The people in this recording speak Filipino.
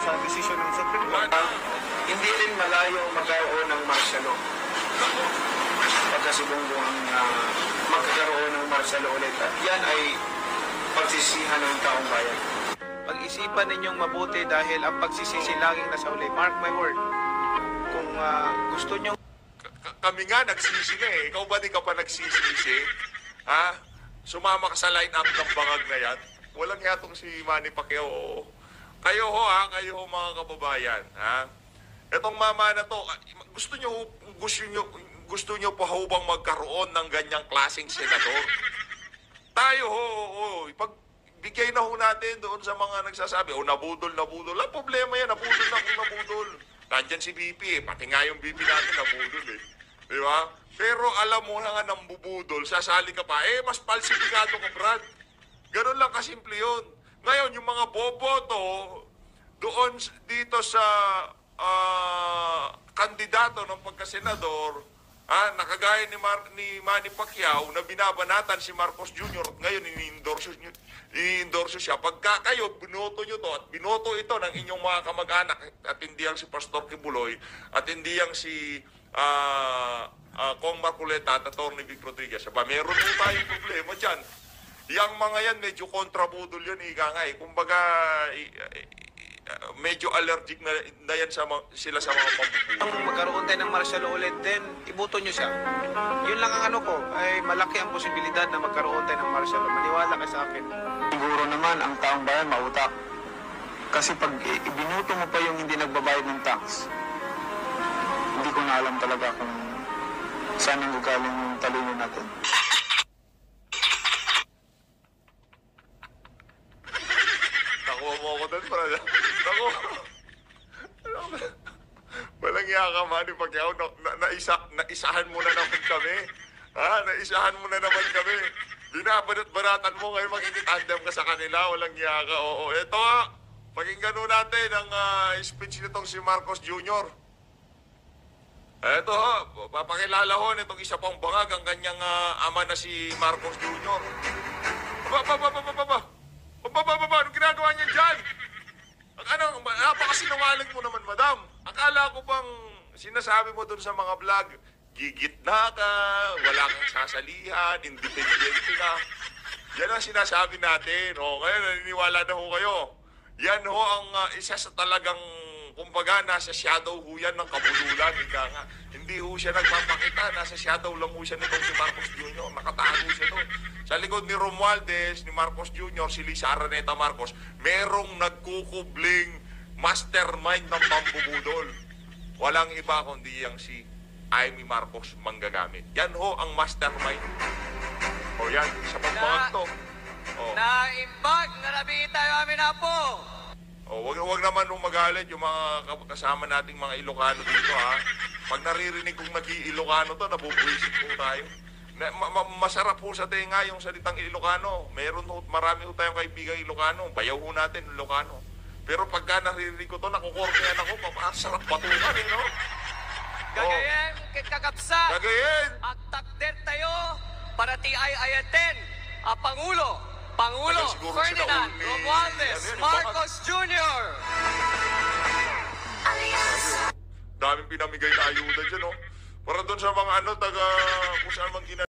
Sa desisyon ng Supreme Court, hindi rin malayo magkaroon ng martial law. Pagkasibong-buong magkakaroon ng martial law ulit. At yan ay pagsisihan ng taong bayan. Pag-isipan ninyong mabuti dahil ang pagsisisi laging nasa uli. Mark my word. Kung gusto nyo... Kami nga nagsisi na eh. Ikaw ba di ka pa nagsisisi? Ha? Sumama ka sa line-up ng bangag na yan? Walang yatong si Manny Pacquiao. Kayo ho ha, kayo ho mga kababayan. Ha? Etong mama na to, gusto nyo pa ho bang magkaroon ng ganyang klaseng senador? Tayo ho, bigay na ho natin doon sa mga nagsasabi, nabudol. Wala problema yan, nabudol. Nandyan si BP pati nga yung BP natin nabudol eh. Di ba? Pero alam mo na nga nang bubudol, sasali ka pa, mas falsifikado ka, Brad. Ganun lang kasimple yun. Ngayon, yung mga boboto doon dito sa kandidato ng pagkasenador, nakagaya ni Manny Pacquiao na binabanatan si Marcos Jr. Ngayon, ini-endorse siya. Pagka kayo, binoto nyo to at binoto ito ng inyong mga kamag-anak at hindi yang si Pastor Kibuloy at hindi yang si Kong Marcoleta at Atty. Vic Rodriguez. Meron po tayong problema dyan. Yang mga yan, medyo kontrabudol yan, ika nga eh. Kumbaga, medyo allergic na yan sila sa mga pambubudol. Kung magkaroon tayo ng martial law ulit, then iboto nyo siya. Yun lang ang ay malaki ang posibilidad na magkaroon tayo ng martial law. Maniwala ka sa akin. Siguro naman, ang taong bayan mautak. Kasi pag ibinuto mo pa yung hindi nagbabayad ng tax, hindi ko na alam talaga kung saan ang gagaling yung talino natin. Nakuha mo ako doon, para walang yaka, Manny Pacquiao, naisahan mo na naman kami. Naisahan mo na naman kami. Binabarat-baratan mo ngayon, makikitandem ka sa kanila, walang yaka. Oo, eto pakinggan natin ang speech nitong si Marcos Jr. Eto papakilala ho nitong isa pang bangag ang kanyang ama na si Marcos Jr. Anong ginagawa niya dyan? Napakasinungaling mo naman, madam. Akala ko bang sinasabi mo dun sa mga vlog, gigit na ka, wala kang sasalihan, independent ka. Yan ang sinasabi natin. Ngayon, naniniwala na ho kayo. Yan ho ang isa sa talagang, kumbaga, nasa shadow ho yan ng kabululan. Hindi ho siya nagpapakita. Nasa shadow lang ho siya nitong si Marcos Jr. Nakatago siya doon. Sa likod ni Romualdez, ni Marcos Jr., si Lisa Araneta Marcos, merong nagkukubling mastermind ng pambubudol. Walang iba kundi yang si Amy Marcos Manggagamit. Yan ho ang mastermind. Yan, sa pagbangat to. Naimbag, nalabi tayo amin na po. Wag naman nung magalit yung mga kasama nating mga Ilocano dito, ha. Pag naririnig kong nag-i-Ilocano to, nabubuisit po tayo. Masarap po sa tenga yung salitang Ilocano. Marami ho tayong kaibigang Ilocano. Bayaw ho natin Ilocano. Pero pagka naririnig ko to, nakukornean ako, masarap batukan eh, no? Gagayen, kakapsa. Gagayen. Agtakder tayo para ti ay ayaten. Pangulo Ferdinand Romualdez Marcos Jr. Daming pinamigay na ayuda dyan, no? Para doon sa mga taga kung saan man